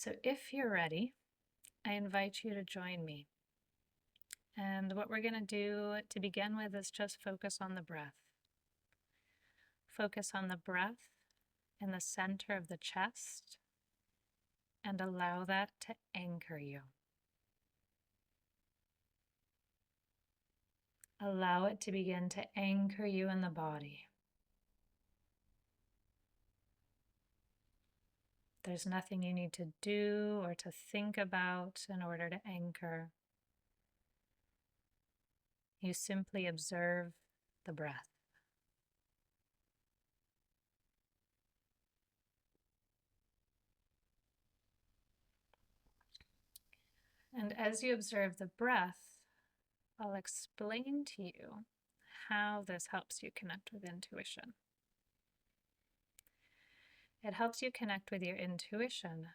So if you're ready, I invite you to join me. And what we're going to do to begin with is just focus on the breath. Focus on the breath in the center of the chest and allow that to anchor you. Allow it to begin to anchor you in the body. There's nothing you need to do or to think about in order to anchor. You simply observe the breath. And as you observe the breath, I'll explain to you how this helps you connect with intuition. It helps you connect with your intuition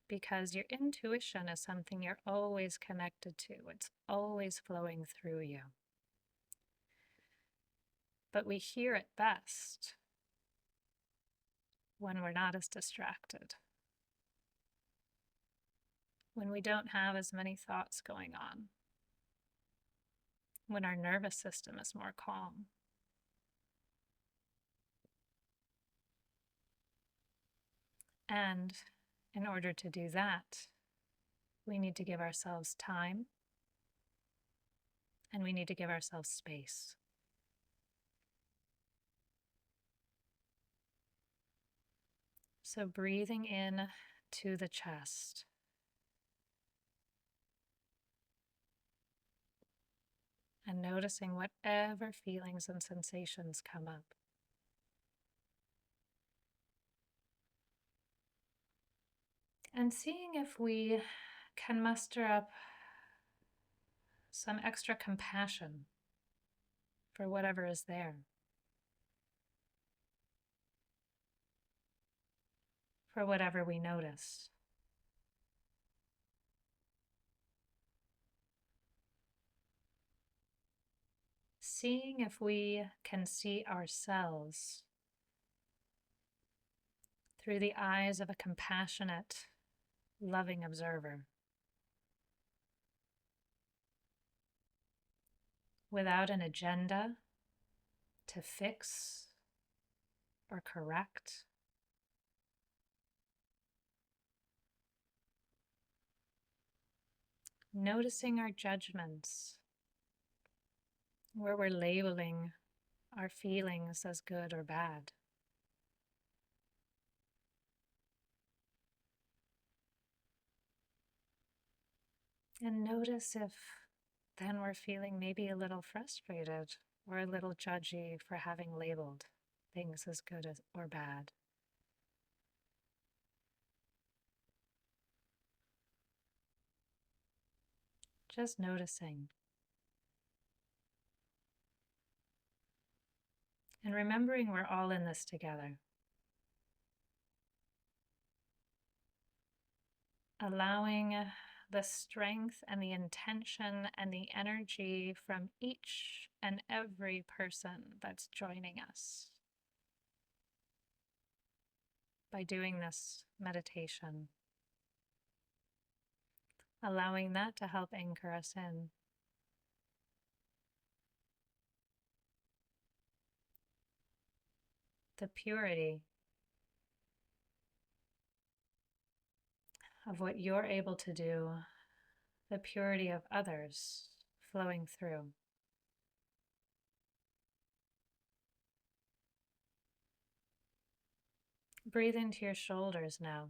because your intuition is something you're always connected to. It's always flowing through you. But we hear it best when we're not as distracted, when we don't have as many thoughts going on, when our nervous system is more calm. And in order to do that, we need to give ourselves time and we need to give ourselves space. So breathing in to the chest. And noticing whatever feelings and sensations come up. And seeing if we can muster up some extra compassion for whatever is there. For whatever we notice. Seeing if we can see ourselves through the eyes of a compassionate, loving observer. Without an agenda to fix or correct. Noticing our judgments, where we're labeling our feelings as good or bad. And notice if then we're feeling maybe a little frustrated or a little judgy for having labeled things as good or bad. Just noticing. And remembering we're all in this together. Allowing the strength and the intention and the energy from each and every person that's joining us by doing this meditation. Allowing that to help anchor us in. The purity of what you're able to do, the purity of others flowing through. Breathe into your shoulders now.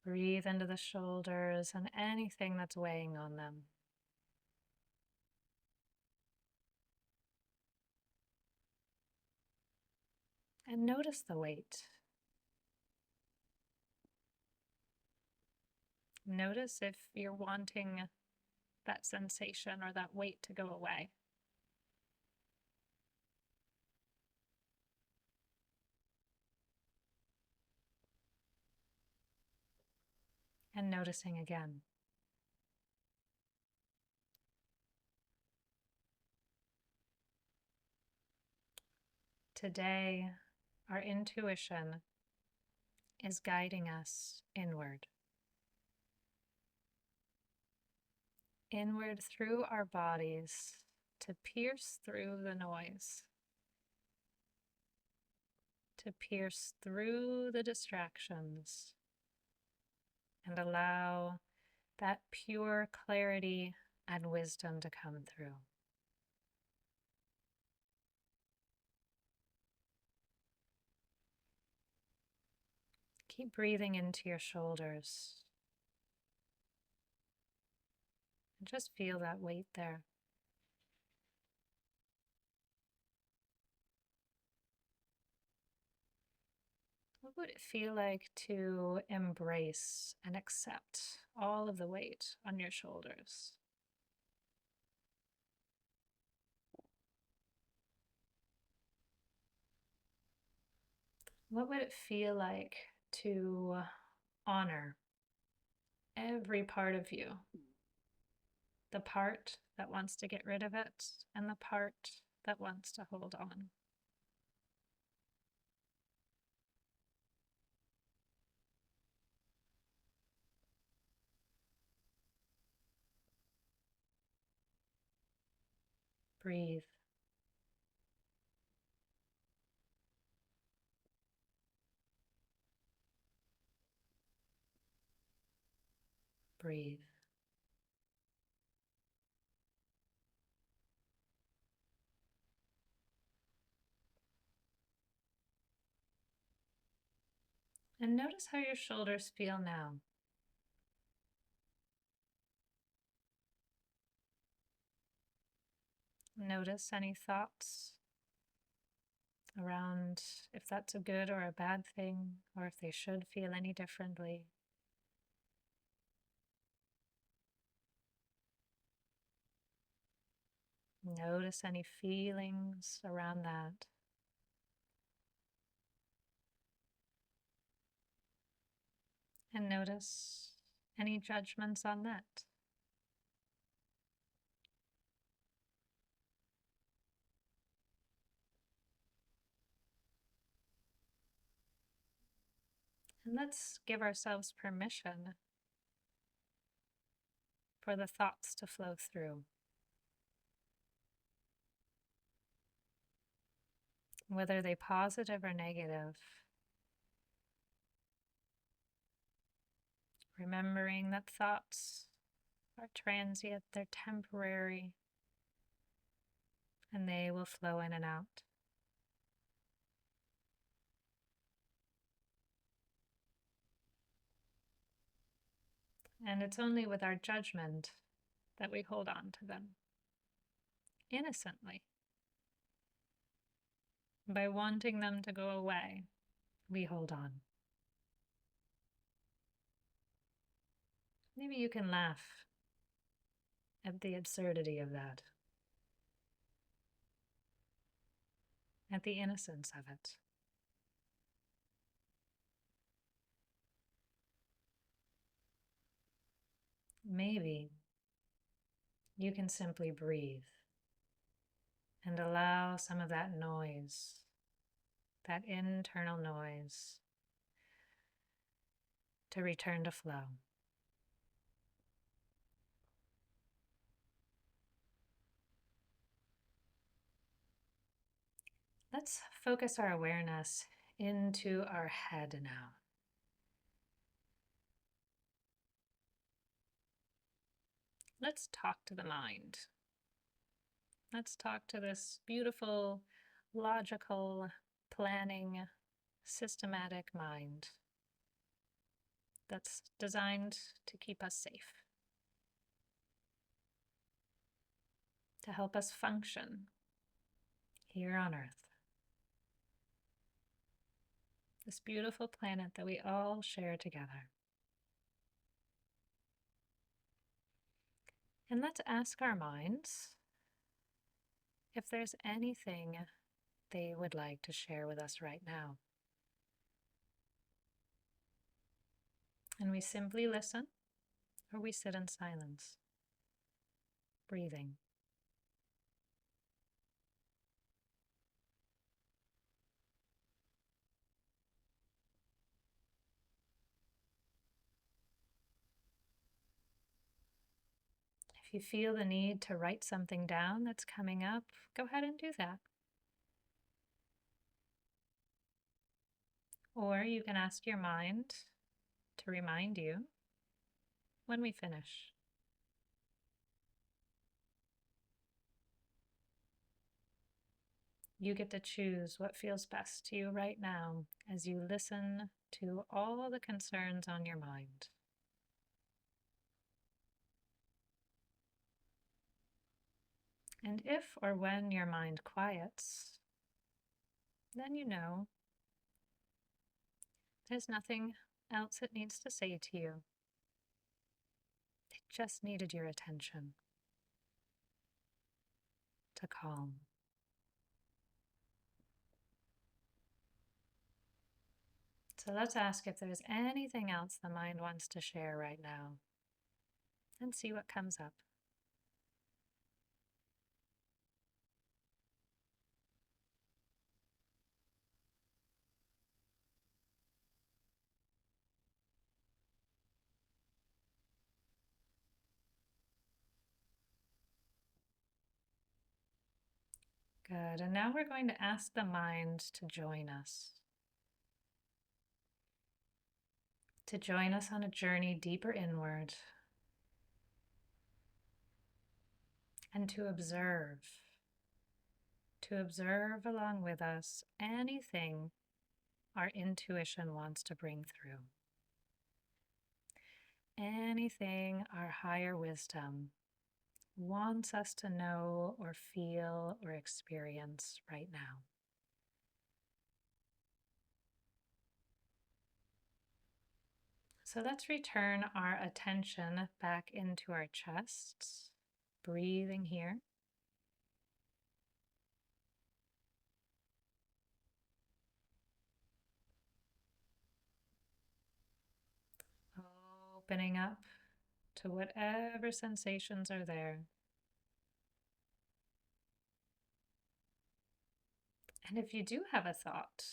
Breathe into the shoulders and anything that's weighing on them. And notice the weight. Notice if you're wanting that sensation or that weight to go away. And noticing again. today our intuition is guiding us inward. Inward through our bodies to pierce through the noise, to pierce through the distractions and allow that pure clarity and wisdom to come through. Keep breathing into your shoulders and just feel that weight there. What would it feel like to embrace and accept all of the weight on your shoulders? What would it feel like to honor every part of you? The part that wants to get rid of it and the part that wants to hold on. Breathe. Breathe. And notice how your shoulders feel now. Notice any thoughts around if that's a good or a bad thing, or if they should feel any differently. Notice any feelings around that. And notice any judgments on that. And let's give ourselves permission for the thoughts to flow through. Whether they positive or negative. Remembering that thoughts are transient, they're temporary, and they will flow in and out. And it's only with our judgment that we hold on to them innocently. By wanting them to go away, we hold on. Maybe you can laugh at the absurdity of that, at the innocence of it. Maybe you can simply breathe and allow some of that noise, that internal noise, to return to flow. Let's focus our awareness into our head now. Let's talk to the mind. Let's talk to this beautiful, logical, planning, systematic mind that's designed to keep us safe, to help us function here on Earth. This beautiful planet that we all share together. And let's ask our minds if there's anything they would like to share with us right now. And we simply listen, or we sit in silence, breathing. If you feel the need to write something down that's coming up, go ahead and do that. Or you can ask your mind to remind you when we finish. You get to choose what feels best to you right now as you listen to all the concerns on your mind. And if or when your mind quiets, then you know there's nothing else it needs to say to you. It just needed your attention to calm. So let's ask if there's anything else the mind wants to share right now and see what comes up. Good. And now we're going to ask the mind to join us. To join us on a journey deeper inward and to observe along with us anything our intuition wants to bring through, anything our higher wisdom wants us to know or feel or experience right now. So let's return our attention back into our chests, breathing here. Opening up to whatever sensations are there. And if you do have a thought,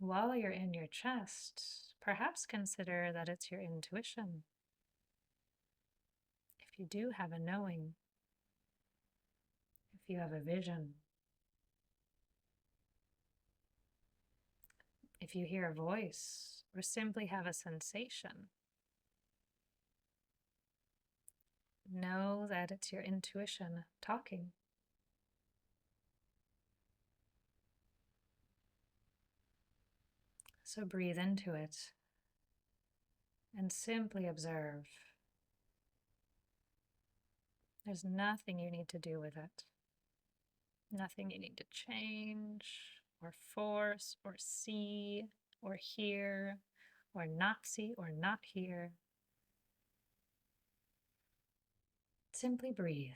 while you're in your chest, perhaps consider that it's your intuition. If you do have a knowing, if you have a vision, if you hear a voice or simply have a sensation, know that it's your intuition talking. So breathe into it and simply observe. There's nothing you need to do with it. Nothing you need to change or force or see or hear or not see or not hear. Simply breathe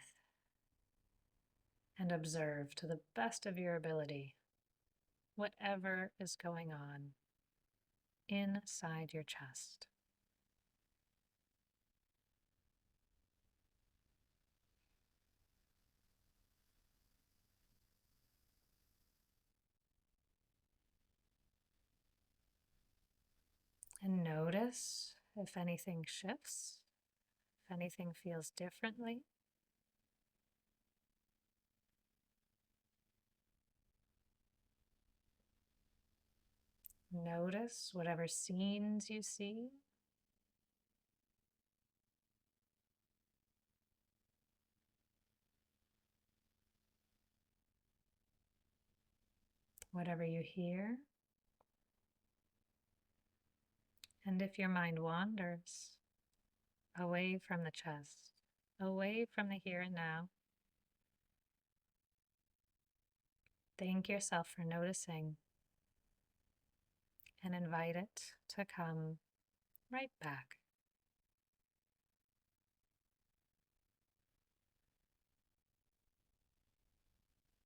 and observe to the best of your ability whatever is going on inside your chest. And notice if anything shifts, if anything feels differently. Notice whatever scenes you see. Whatever you hear. And if your mind wanders away from the chest, away from the here and now, thank yourself for noticing and invite it to come right back.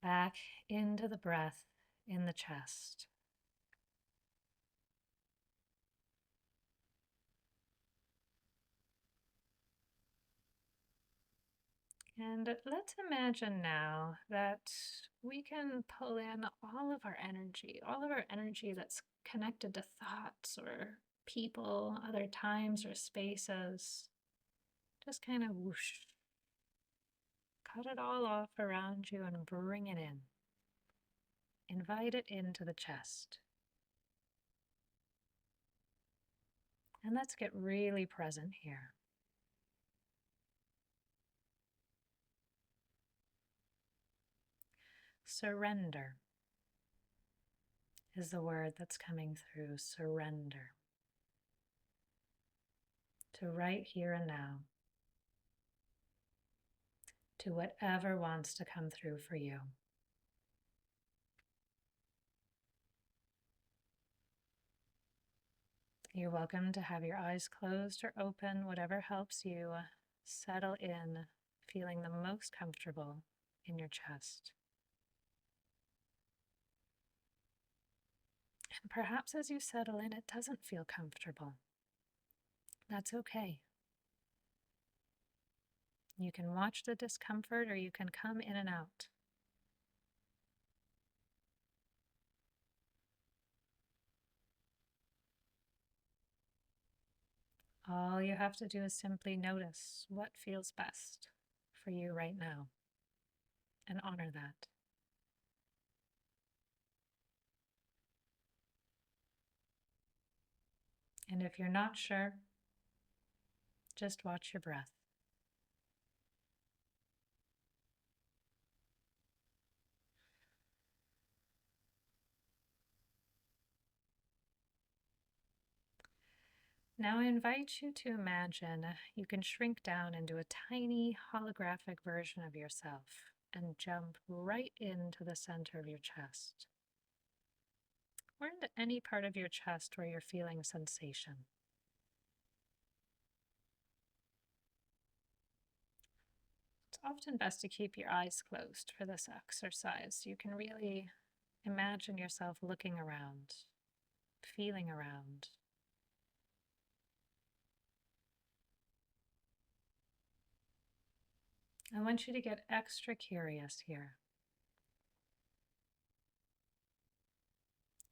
Back into the breath in the chest. And let's imagine now that we can pull in all of our energy that's connected to thoughts or people, other times or spaces. Just kind of whoosh, cut it all off around you and bring it in. Invite it into the chest. And let's get really present here. Surrender is the word that's coming through. Surrender to right here and now, to whatever wants to come through for you. You're welcome to have your eyes closed or open, whatever helps you settle in, feeling the most comfortable in your chest. And perhaps as you settle in, it doesn't feel comfortable. That's okay. You can watch the discomfort or you can come in and out. All you have to do is simply notice what feels best for you right now and honor that. And if you're not sure, just watch your breath. Now I invite you to imagine you can shrink down into a tiny holographic version of yourself and jump right into the center of your chest, or into any part of your chest where you're feeling sensation. It's often best to keep your eyes closed for this exercise. You can really imagine yourself looking around, feeling around. I want you to get extra curious here.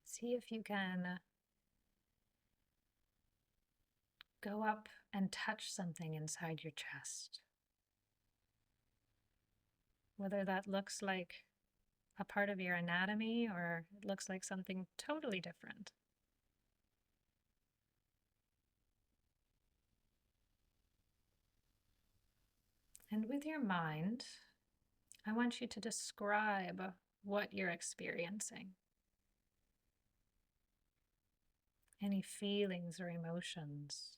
See if you can go up and touch something inside your chest. Whether that looks like a part of your anatomy or it looks like something totally different. And with your mind, I want you to describe what you're experiencing. Any feelings or emotions.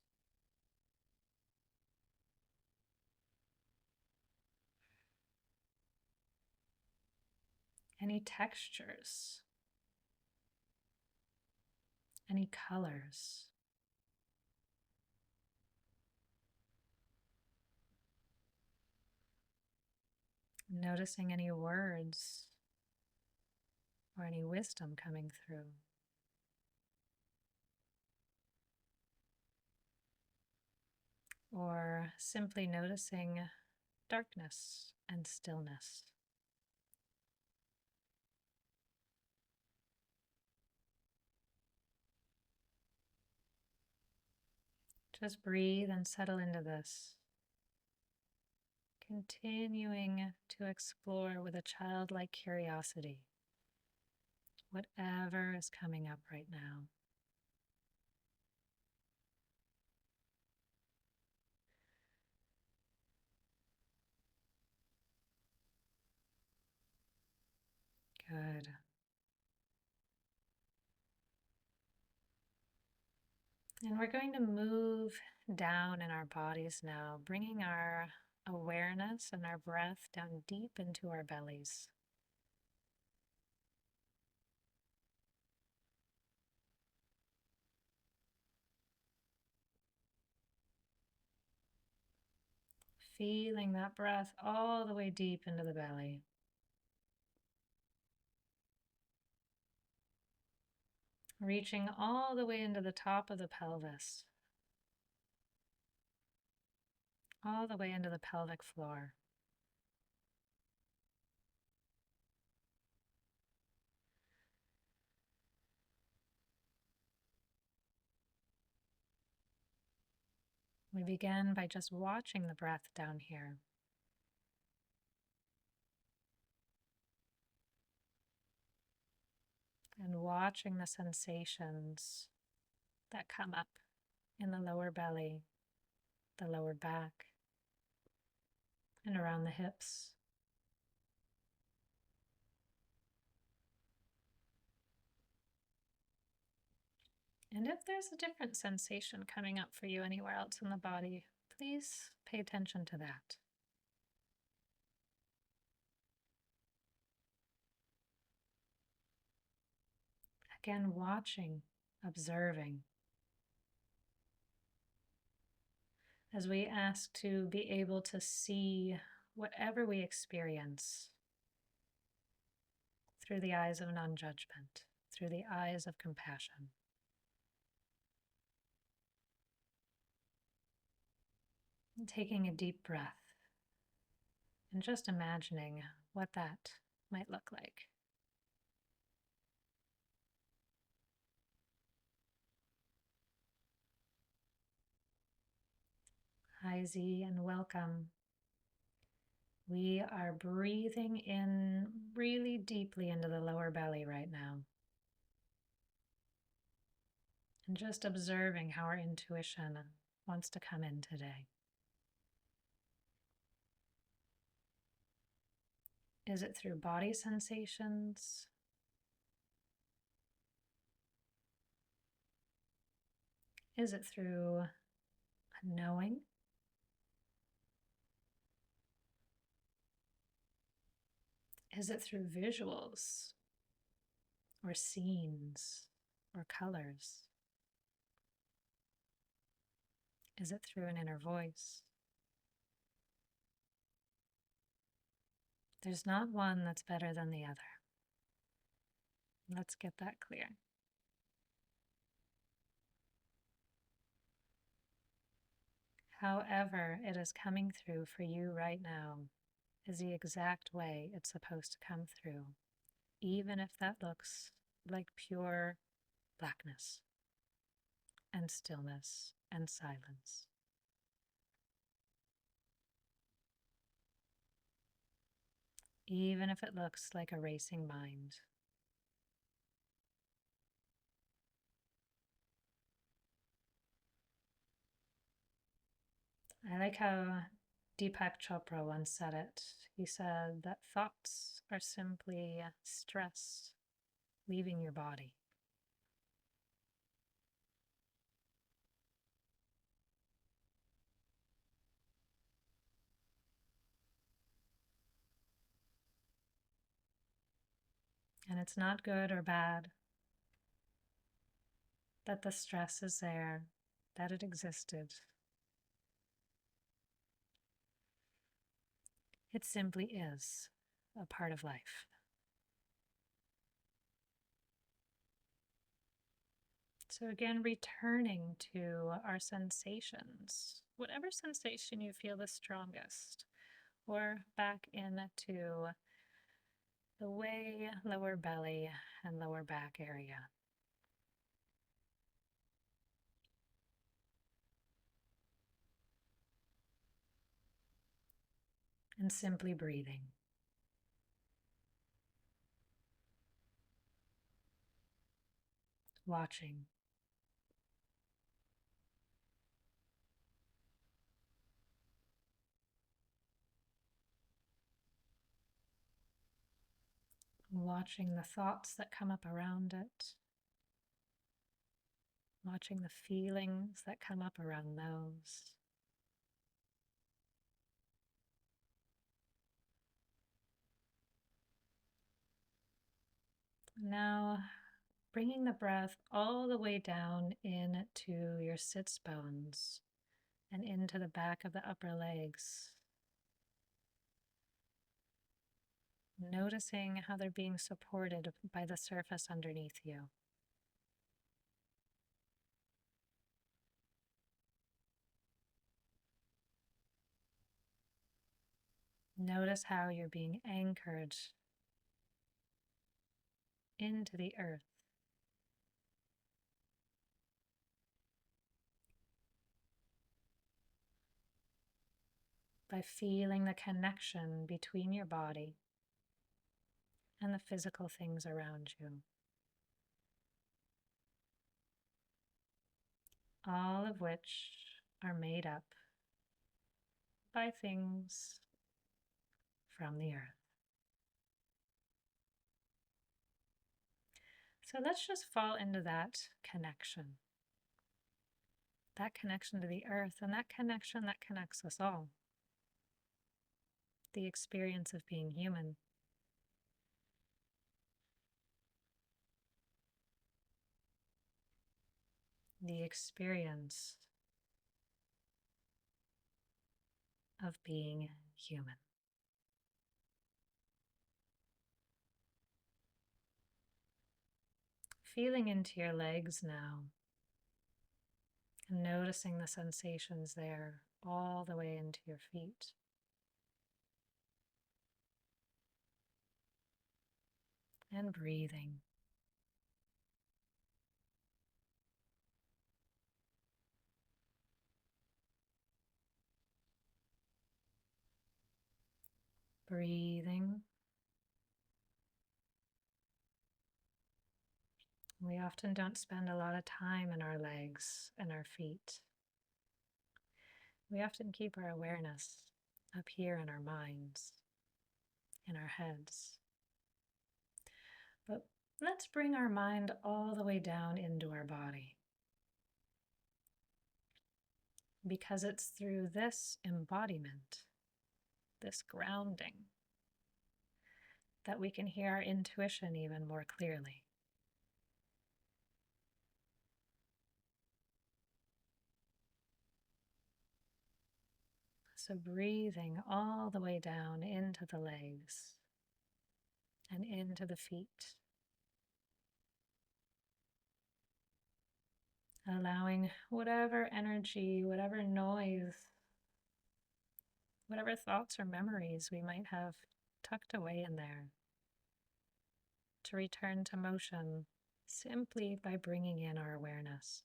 Any textures. Any colors. Noticing any words or any wisdom coming through. Or simply noticing darkness and stillness. Just breathe and settle into this. Continuing to explore with a childlike curiosity whatever is coming up right now. Good. And we're going to move down in our bodies now, bringing our awareness and our breath down deep into our bellies. Feeling that breath all the way deep into the belly. Reaching all the way into the top of the pelvis. All the way into the pelvic floor. We begin by just watching the breath down here. And watching the sensations that come up in the lower belly, the lower back, and around the hips. And if there's a different sensation coming up for you anywhere else in the body, please pay attention to that. Again, watching, observing, as we ask to be able to see whatever we experience through the eyes of non-judgment, through the eyes of compassion. And taking a deep breath and just imagining what that might look like. Hi Z and welcome. We are breathing in really deeply into the lower belly right now. And just observing how our intuition wants to come in today. Is it through body sensations? Is it through a knowing? Is it through visuals or scenes or colors? Is it through an inner voice? There's not one that's better than the other. Let's get that clear. However it is coming through for you right now is the exact way it's supposed to come through, even if that looks like pure blackness and stillness and silence. Even if it looks like a racing mind. I like how Deepak Chopra once said it. He said that thoughts are simply stress leaving your body. And it's not good or bad that the stress is there, that it existed. It simply is a part of life. So again, returning to our sensations, whatever sensation you feel the strongest, or back into the way, lower belly and lower back area. And simply breathing. Watching. Watching the thoughts that come up around it. Watching the feelings that come up around those. Now, bringing the breath all the way down into your sits bones and into the back of the upper legs. Noticing how they're being supported by the surface underneath you. Notice how you're being anchored into the earth. by feeling the connection between your body and the physical things around you, all of which are made up by things from the earth. So let's just fall into that connection to the earth, and that connection that connects us all. The experience of being human. The experience of being human. Feeling into your legs now, and noticing the sensations there all the way into your feet. And breathing. Breathing. We often don't spend a lot of time in our legs and our feet. We often keep our awareness up here in our minds, in our heads. But let's bring our mind all the way down into our body. Because it's through this embodiment, this grounding, that we can hear our intuition even more clearly. So breathing all the way down into the legs and into the feet. Allowing whatever energy, whatever noise, whatever thoughts or memories we might have tucked away in there to return to motion simply by bringing in our awareness.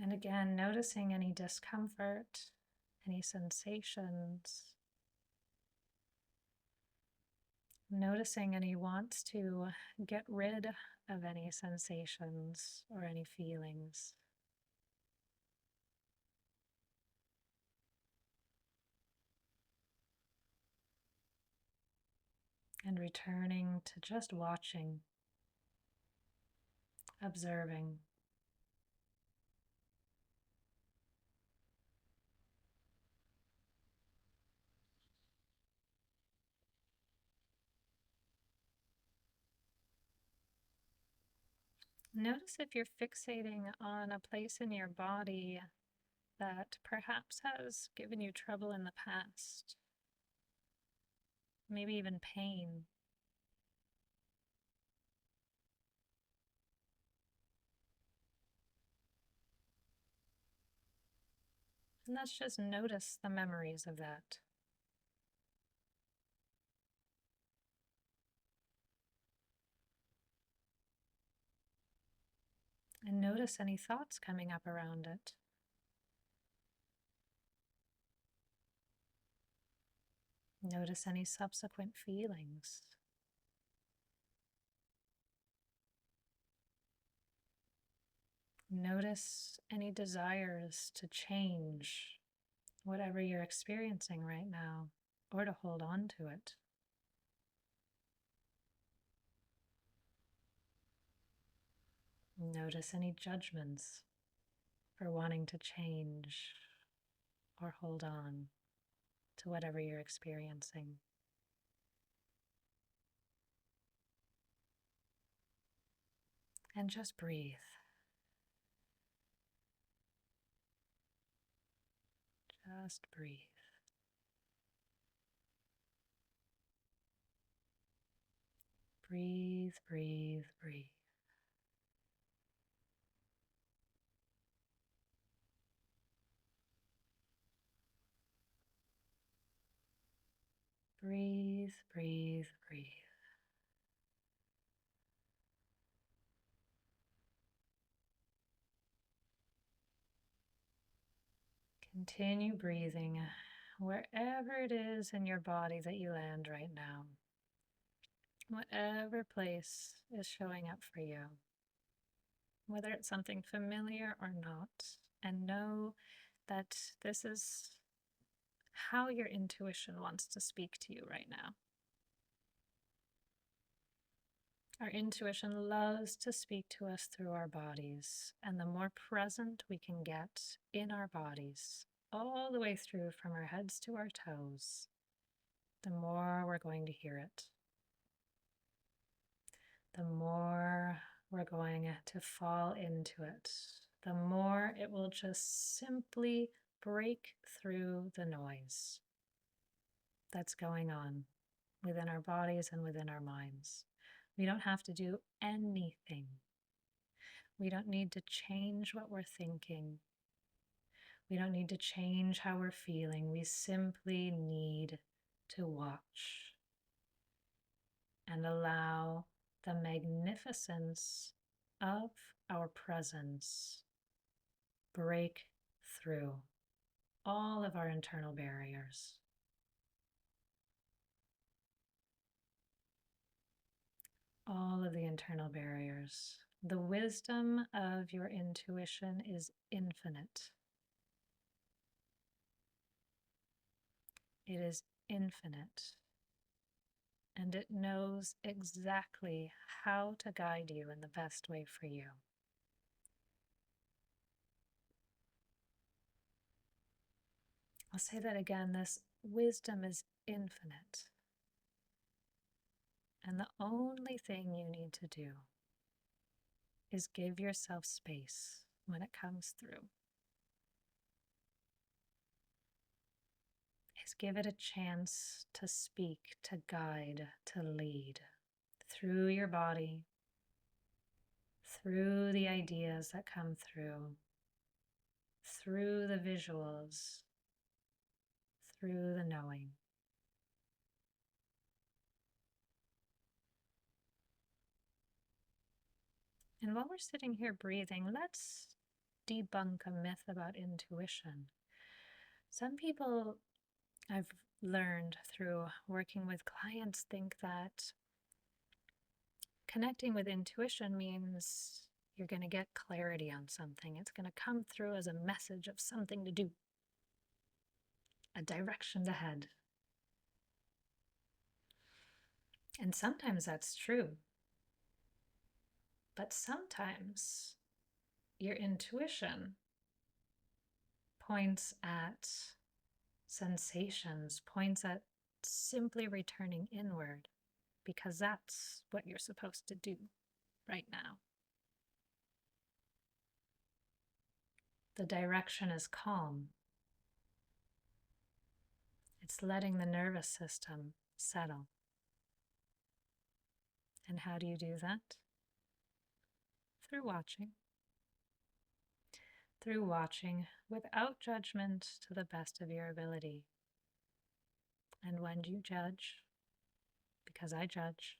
And again, noticing any discomfort, any sensations, noticing any wants to get rid of any sensations or any feelings. And returning to just watching, observing. Notice if you're fixating on a place in your body that perhaps has given you trouble in the past, maybe even pain. And let's just notice the memories of that. And notice any thoughts coming up around it. Notice any subsequent feelings. Notice any desires to change whatever you're experiencing right now, or to hold on to it. Notice any judgments for wanting to change or hold on to whatever you're experiencing. And just breathe. Just breathe. Breathe, breathe, breathe. Breathe, breathe, breathe. Continue breathing wherever it is in your body that you land right now. Whatever place is showing up for you, whether it's something familiar or not, and know that this is how your intuition wants to speak to you right now. Our intuition loves to speak to us through our bodies, and the more present we can get in our bodies, all the way through from our heads to our toes, the more we're going to hear it. The more we're going to fall into it, the more it will just simply break through the noise that's going on within our bodies and within our minds. We don't have to do anything. We don't need to change what we're thinking. We don't need to change how we're feeling. We simply need to watch and allow the magnificence of our presence break through all of our internal barriers. All of the internal barriers. The wisdom of your intuition is infinite. It is infinite. And it knows exactly how to guide you in the best way for you. I'll say that again. This wisdom is infinite. And the only thing you need to do is give yourself space when it comes through. Is give it a chance to speak, to guide, to lead through your body, through the ideas that come through the visuals, through the knowing. And while we're sitting here breathing, let's debunk a myth about intuition. Some people I've learned through working with clients think that connecting with intuition means you're going to get clarity on something. It's going to come through as a message of something to do, a direction to head. And sometimes that's true. But sometimes your intuition points at sensations, points at simply returning inward, because that's what you're supposed to do right now. The direction is calm. It's letting the nervous system settle. And how do you do that? Through watching. Through watching without judgment to the best of your ability. And when do you judge? Because I judge.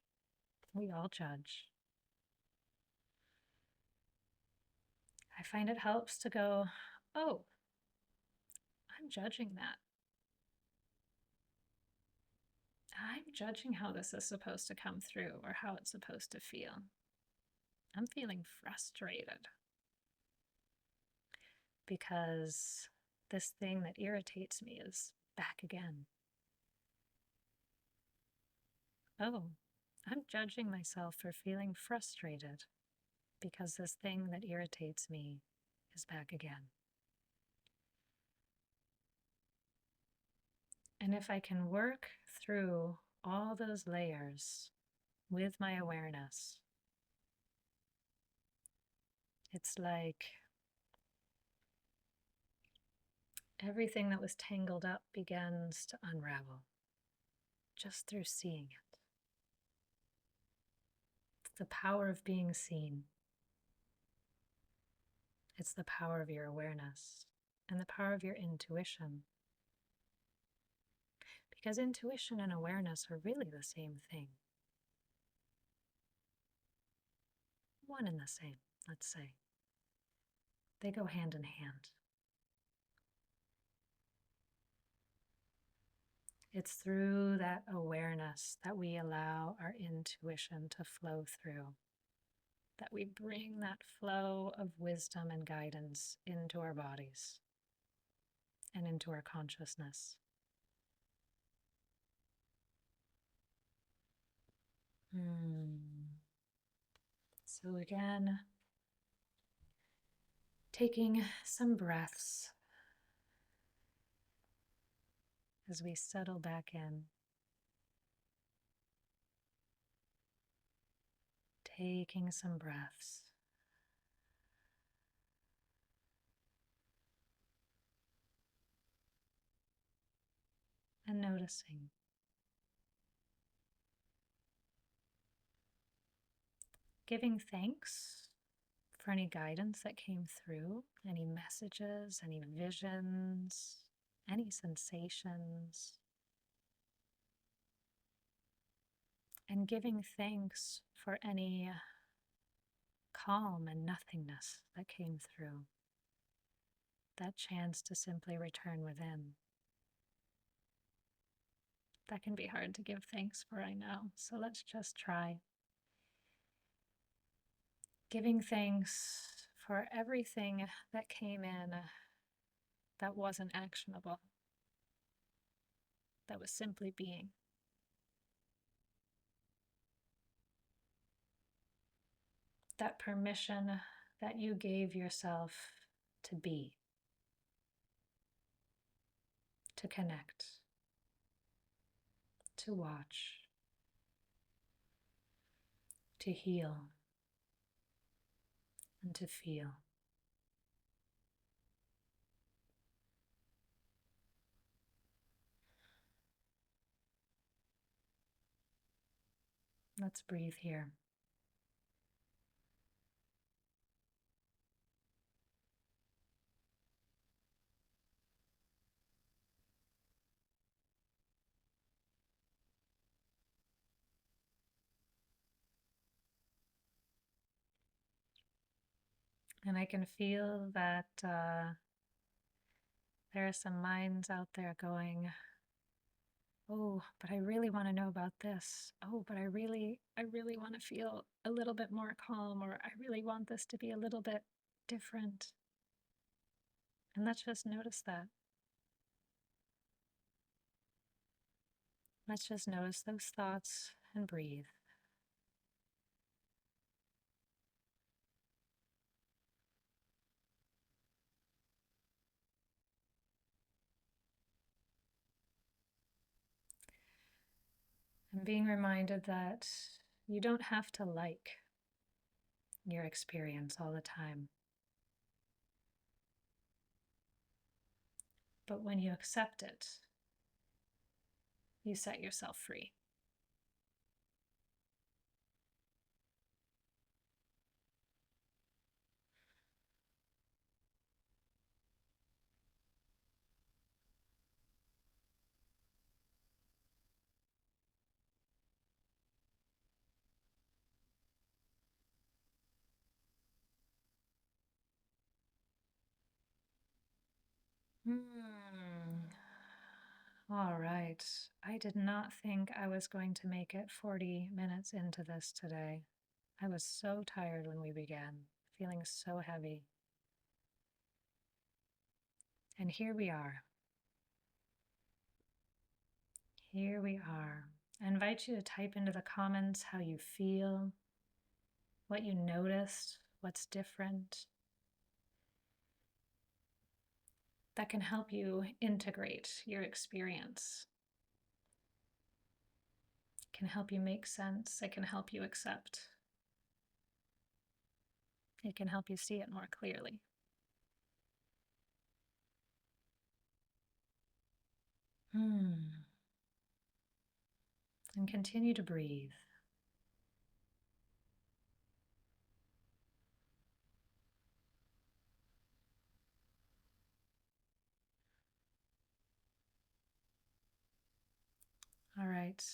We all judge. I find it helps to go, oh, I'm judging that. I'm judging how this is supposed to come through or how it's supposed to feel. I'm feeling frustrated because this thing that irritates me is back again. Oh, I'm judging myself for feeling frustrated because this thing that irritates me is back again. And if I can work through all those layers with my awareness, it's like everything that was tangled up begins to unravel just through seeing it. It's the power of being seen. It's the power of your awareness and the power of your intuition. Because intuition and awareness are really the same thing. One and the same, let's say. They go hand in hand. It's through that awareness that we allow our intuition to flow through, that we bring that flow of wisdom and guidance into our bodies and into our consciousness. So again, taking some breaths as we settle back in. Taking some breaths. And noticing. Giving thanks for any guidance that came through, any messages, any visions, any sensations. And giving thanks for any calm and nothingness that came through. That chance to simply return within. That can be hard to give thanks for, I know. So let's just try. Giving thanks for everything that came in that wasn't actionable, that was simply being. That permission that you gave yourself to be, to connect, to watch, to heal, and to feel. Let's breathe here. And I can feel that there are some minds out there going, oh, but I really want to know about this. Oh, but I really want to feel a little bit more calm, or I really want this to be a little bit different. And let's just notice that. Let's just notice those thoughts and breathe. And being reminded that you don't have to like your experience all the time. But when you accept it, you set yourself free. All right. I did not think I was going to make it 40 minutes into this today. I was so tired when we began, feeling so heavy. And here we are. Here we are. I invite you to type into the comments how you feel, what you noticed, what's different. That can help you integrate your experience. It can help you make sense. It can help you accept. It can help you see it more clearly. And continue to breathe. right.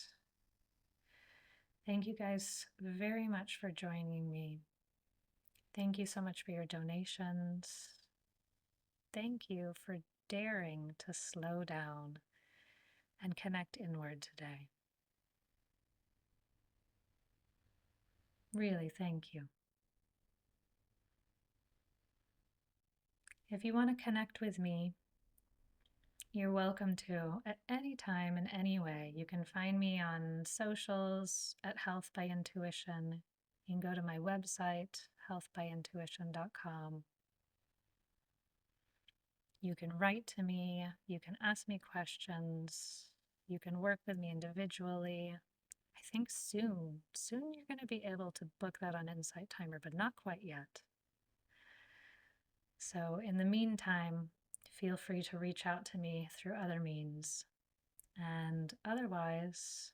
Thank you guys very much for joining me. Thank you so much for your donations. Thank you for daring to slow down and connect inward today. Really, thank you. If you want to connect with me, you're welcome to at any time in any way. You can find me on socials at Health by Intuition. You can go to my website, healthbyintuition.com. You can write to me. You can ask me questions. You can work with me individually. I think soon you're going to be able to book that on Insight Timer, but not quite yet. So in the meantime, feel free to reach out to me through other means. And otherwise,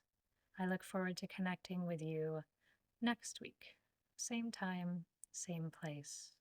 I look forward to connecting with you next week. Same time, same place.